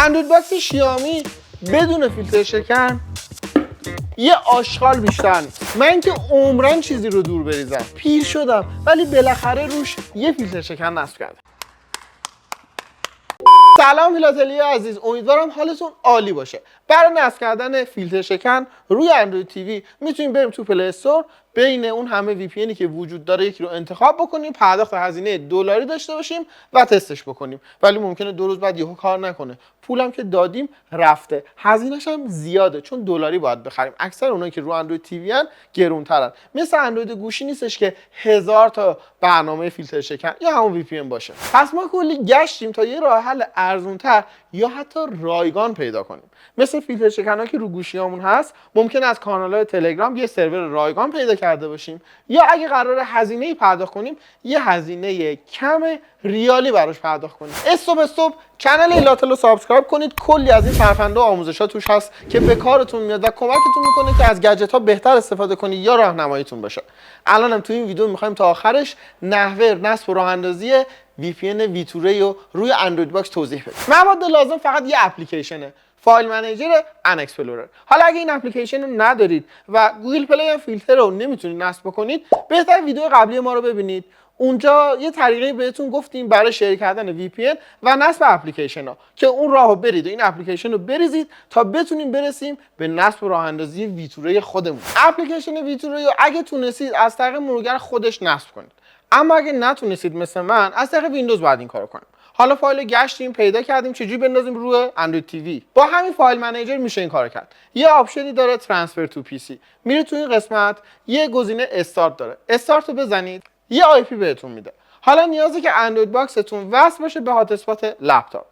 اندروید باکس شیائومی بدون فیلتر شکن یه آشغال بیشتر نیست. من که عمرن چیزی رو دور بریزم، پیر شدم ولی بالاخره روش یه فیلتر شکن نصب کردم. سلام فیلاتلی عزیز، امیدوارم حالتون عالی باشه. برای نصب کردن فیلتر شکن روی اندروید تیوی میتونیم بریم تو پلی استور، بین اون همه وی پی اینی که وجود داره یکی رو انتخاب بکنیم، پرداخت هزینه دلاری داشته باشیم و تستش بکنیم. ولی ممکنه 2 روز بعد یهو کار نکنه. پولم که دادیم رفته، هزینه‌ش هم زیاده چون دلاری باید بخریم. اکثر اونایی که رو اندروید تیوی ان گرونترن. مثل اندروید گوشی نیستش که 1000 تا برنامه فیلتر شکن یا همون وی پی ان باشه. پس ما کلی گشتیم تا یه راه حل ارزونتر یا حتی رایگان پیدا کنیم. مثل فیلتر شکن‌ها که رو گوشیامون هست، ممکن از کانال‌های تلگرام یه سرور رایگان پیدا کرده باشیم، یا اگه قراره هزینه‌ای پرداخت کنیم یه هزینه کم ریالی براش پرداخت کنیم. صبح کانال ایلاتل رو سابسکرایب کنید. کلی از این ترفنده و آموزش‌ها توش هست که به کارتون میاد و کمکتون میکنه که از گجت‌ها بهتر استفاده کنید یا راهنماییتون باشه. الانم تو این ویدیو می‌خوایم تا آخرش نحوه نصب و راه‌اندازی وی پی ان ویتوری رو روی اندروید باکس توضیح بدیم. مواد لازم فقط یه اپلیکیشنه، فایل منیجر ان اکسپلورر. حالا اگه این اپلیکیشن رو ندارید و گوگل پلی یا فیلتر رو نمیتونید نصب بکنید، بهتر ویدیو قبلی ما رو ببینید. اونجا یه طریقی بهتون گفتیم برای شیر کردن وی پی ان و نصب اپلیکیشن ها که اون راهو برید و این اپلیکیشن رو بریزید تا بتونیم برسیم به نصب و راه اندازی ویتوری خودمون. اپلیکیشن ویتوری رو اگه تونستید از طریق مرورگر خودش نصب کنید، اما اگه نتونستید مثل من از طریق ویندوز باید این کارو کنیم. حالا فایل گشتیم پیدا کردیم چجوری بندازیم روی اندروید تیوی. با همین فایل منیجر میشه این کارو کرد. یه آپشنی داره ترانسفر تو پی سی. میره تو این قسمت یه گزینه استارت داره. استارت رو بزنید، یه آی پی بهتون میده. حالا نیازه که اندروید باکستون وصل باشه به هات اسپات لپتاپ.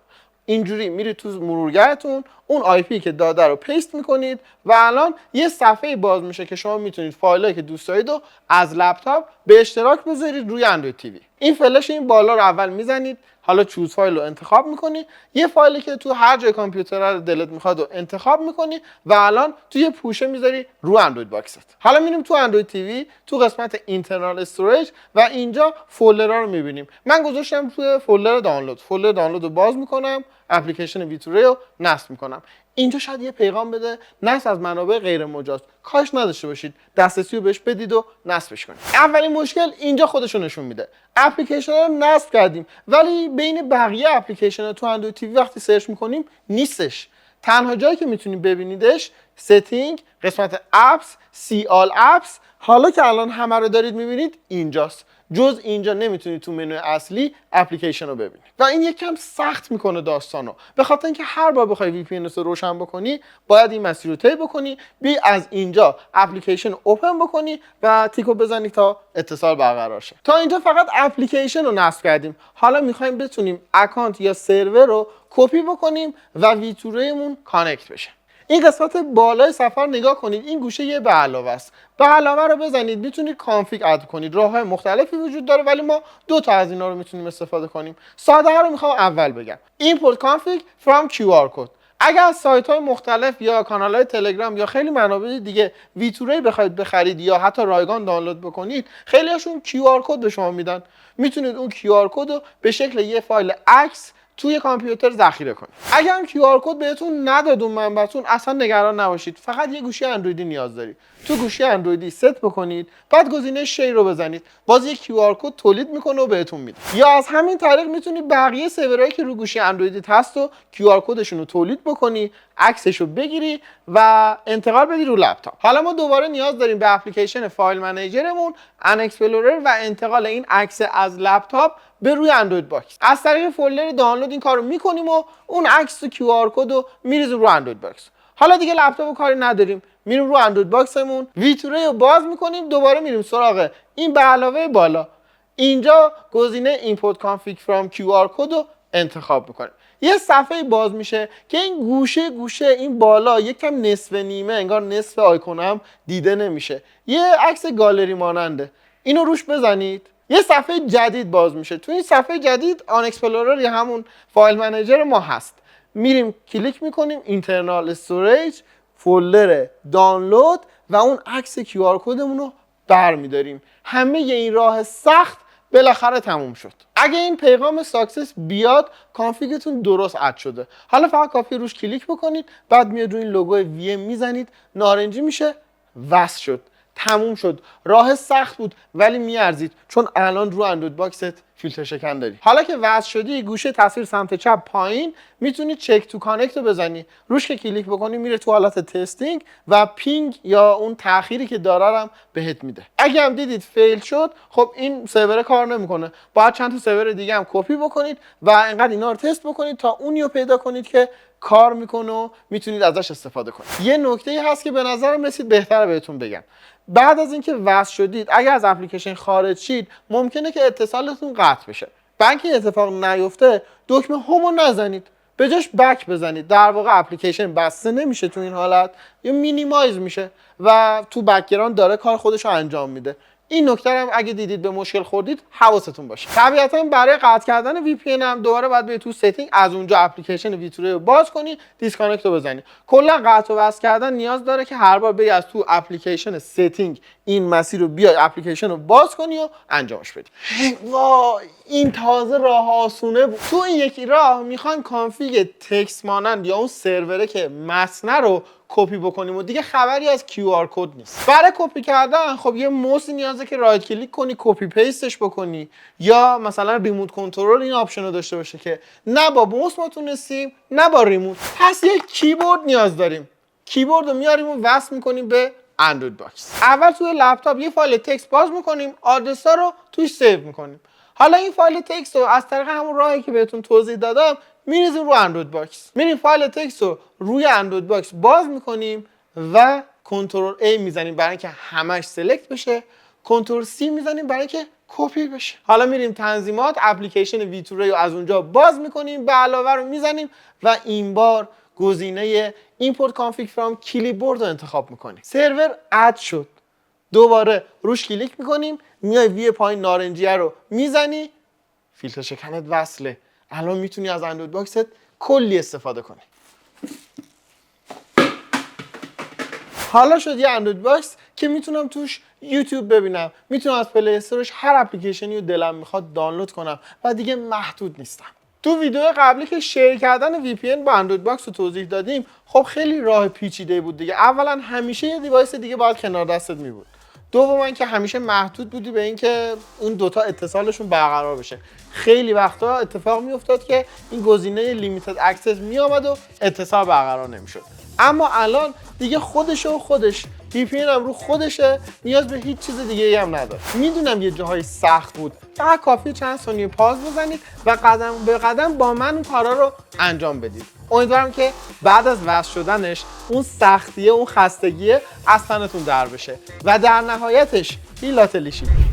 اینجوری میرید تو مرورگرتون اون آی پی که داده رو پیست میکنید و الان یه صفحه باز میشه که شما میتونید فایلایی که دوست دارید رو از لپتاپ به اشتراک بذارید روی اندروید تیوی. این فلش این بالا رو اول میزنید، حالا چوز فایل رو انتخاب میکنی، یه فایلی که تو هر جای کامپیوتر رو دلت میخواد رو انتخاب میکنی و الان تو یه پوشه میذاری رو اندروید باکست. حالا میریم تو اندروید تیوی تو قسمت اینترنال استوریج و اینجا فولدرها رو میبینیم. من گذاشتم توی فولدر دانلود رو باز میکنم، اپلیکیشن ویتوری رو نصب میکنم. اینجا شاید یه پیغام بده نصب از منابع غیر مجاز. کاش نداشته باشید، دسترسی رو بهش بدید و نصبش کنید. اولین مشکل اینجا خودشو نشون میده. اپلیکیشن رو نصب کردیم ولی بین بقیه اپلیکیشن تو اندروید تیوی وقتی سرچ میکنیم نیستش. تنها جایی که میتونید ببینیدش ستینگ، قسمت اپس، سی آل اپس. حالا که الان همه رو دارید میبینید اینجاست. جز اینجا نمیتونید تو منوی اصلی اپلیکیشن رو ببینید و این یکم سخت میکنه داستانو، به خاطر اینکه هر بار بخوای وی پی ان رو روشن بکنی باید این مسیر رو طی بکنی، بی از اینجا اپلیکیشن اوپن بکنی و تیکو بزنی تا اتصال برقرار شه. تا اینجا فقط اپلیکیشن رو نصب کردیم. حالا میخوایم بتونیم اکانت یا سرور رو کپی بکنیم و ویتوریمون کانکت بشه. این قسمت بالای صفحه رو نگاه کنید، این گوشه یه به علاوه است. به علاوه رو بزنید، میتونید کانفیگ اد کنید. راه‌های مختلفی وجود داره ولی ما 2 تا از اینا رو میتونیم استفاده کنیم. ساده رو میخوام اول بگم. import config from QR code. اگر از سایت‌های مختلف یا کانال‌های تلگرام یا خیلی منابع دیگه ویتوری بخواید بخرید یا حتی رایگان دانلود بکنید، خیلی هاشون QR کد به شما میدن. میتونید اون QR کد رو به شکل یه فایل عکس توی کامپیوتر ذخیره کنید. اگر هم QR کد بهتون نداد اون منبعتون، اصلا نگران نباشید. فقط یه گوشی اندرویدی نیاز دارید. تو گوشی اندرویدی ست بکنید، بعد گزینه شیر رو بزنید، باز یه QR کد تولید میکنه و بهتون میده. یا از همین طریق میتونید بقیه سرورهایی که رو گوشی اندرویدی هست و QR کدشون رو تولید بکنی، عکسش رو بگیری و انتقال بدی رو لپتاپ. حالا ما دوباره نیاز داریم به اپلیکیشن فایل منیجرمون ان اکسپلورر و انتقال این عکس از لپتاپ به روی اندروید باکس. از طریق فولدر دانلود این کارو میکنیم و اون عکس و QR کد رو میریزیم رو اندروید باکس. حالا دیگه لپتاپ کاری نداریم، میریم رو اندروید باکسمون، ویتوری رو باز میکنیم، دوباره میریم سراغ این به علاوه بالا. اینجا گزینه import config from QR کد رو انتخاب میکنیم. یه صفحه باز میشه که این گوشه این بالا یکم نصف نیمه، انگار نصف آیکون هم دیده نمیشه. یه عکس گالری ماننده. اینو روش بزنید. یه صفحه جدید باز میشه. تو این صفحه جدید آن اکسپلورر یا همون فایل منیجر ما هست. میریم کلیک میکنیم اینترنال استوریج، فولدر دانلود و اون عکس QR کدمون رو برمیداریم. همه این راه سخت بالاخره تموم شد. اگه این پیغام ساکسس بیاد کانفیگتون درست اد شده. حالا فقط کافی روش کلیک بکنید، بعد میاد روی این لوگو وی ام میزنید، نارنجی میشه، وصل شد، تموم شد. راه سخت بود ولی میارزید، چون الان رو اندروید باکست فیلتر شکن داری. حالا که وصل شدی گوشه تصویر سمت چپ پایین میتونی چک تو کانکت رو بزنی، روش که کلیک بکنی میره تو حالت تستینگ و پینگ یا اون تأخیری که داره هم بهت میده. اگه هم دیدید فیل شد، خب این سرور کار نمیکنه، باید چند تا سرور دیگه هم کپی بکنید و انقدر اینا رو تست بکنید تا اونی رو پیدا کنید که کار میکنه و میتونید ازش استفاده کنید. یه نکته هست که به نظرم رسید بهتره بهتون بگم. بعد از اینکه وصل شدید اگر از اپلیکیشن خارج شید ممکنه که اتصالتون قطع بشه. برای اینکه اتفاق نیفته دکمه هومو نزنید، به جاش بک بزنید. در واقع اپلیکیشن بسته نمیشه تو این حالت، یا مینیمایز میشه و تو بک‌گراند داره کار خودش رو انجام میده. این نکته هم اگه دیدید به مشکل خوردید حواستون باشه. طبیعتا برای قطع کردن وی پی ان هم دوباره باید به تو ستینگ از اونجا اپلیکیشن ویتوری رو باز کنی، دیسکانکت رو بزنی. کلا قطع و وصل کردن نیاز داره که هر بار بری از تو اپلیکیشن ستینگ این مسیر رو بیای اپلیکیشن رو باز کنی و انجامش بدی. وای این تازه راه آسونه بود. تو این یکی راه میخوایم کانفیگ تکست مانند یا اون سروره که متن رو کپی بکنیم و دیگه خبری از QR کد نیست. برای کپی کردن خب یه موسی نیازه که رایت کلیک کنی کپی پیستش بکنی، یا مثلا ریموت کنترل این آپشن رو داشته باشه که نه با موس ما تونستیم نه با ریموت. پس یه کیبورد نیاز داریم. کیبورد رو میاریم و وصل میکنیم به اندروید باکس. اول توی لپتاپ یه فایل تکست باز میکنیم، آدرس‌ها رو توش سیو میکنیم. حالا این فایل تکست رو از طریق همون راهی که بهتون توضیح دادم میریزیم رو اندروید باکس. میریم فایل تکست رو روی اندروید باکس باز میکنیم و کنترل A میزنیم برای اینکه همش سلکت بشه، کنترل C میزنیم برای اینکه کپی بشه. حالا میریم تنظیمات، اپلیکیشن ویتوری رو از اونجا باز میکنیم، به علاوه رو میزنیم و این بار گزینه import config from clipboard رو انتخاب میکنیم. سرور اد شد. دوباره روش کلیک میکنیم، میای وی پایین نارنجیه رو میزنی، فیلتر شکنت وصله. الان میتونی از اندروید باکست کلی استفاده کنی. حالا شد یه اندروید باکس که میتونم توش یوتیوب ببینم، میتونم از پلی استورش هر اپلیکیشنی رو دلم میخواد دانلود کنم و دیگه محدود نیستم. تو ویدیو قبلی که شیر کردن وی پی ان با اندروید باکس رو توضیح دادیم، خب خیلی راه پیچیده بود دیگه. اولا همیشه یه دیوایس دیگه باید کنار دستت میبود. دوم اینکه همیشه محدود بودی به اینکه اون دوتا اتصالشون برقرار بشه. خیلی وقتا اتفاق میافتاد که این گزینه لیمیتد اکسس میآمد و اتصال برقرار نمیشد. اما الان دیگه خودش وی پی ان هم رو خودشه، نیاز به هیچ چیز دیگه ای هم نداره. میدونم یه جاهای سخت بود، فقط کافیه چند ثانیه پاز بزنید و قدم به قدم با من اون کارا رو انجام بدید. امیدوارم که بعد از وصل شدنش اون سختیه، اون خستگیه از تنتون در بشه و در نهایتش فیلاتلی شید.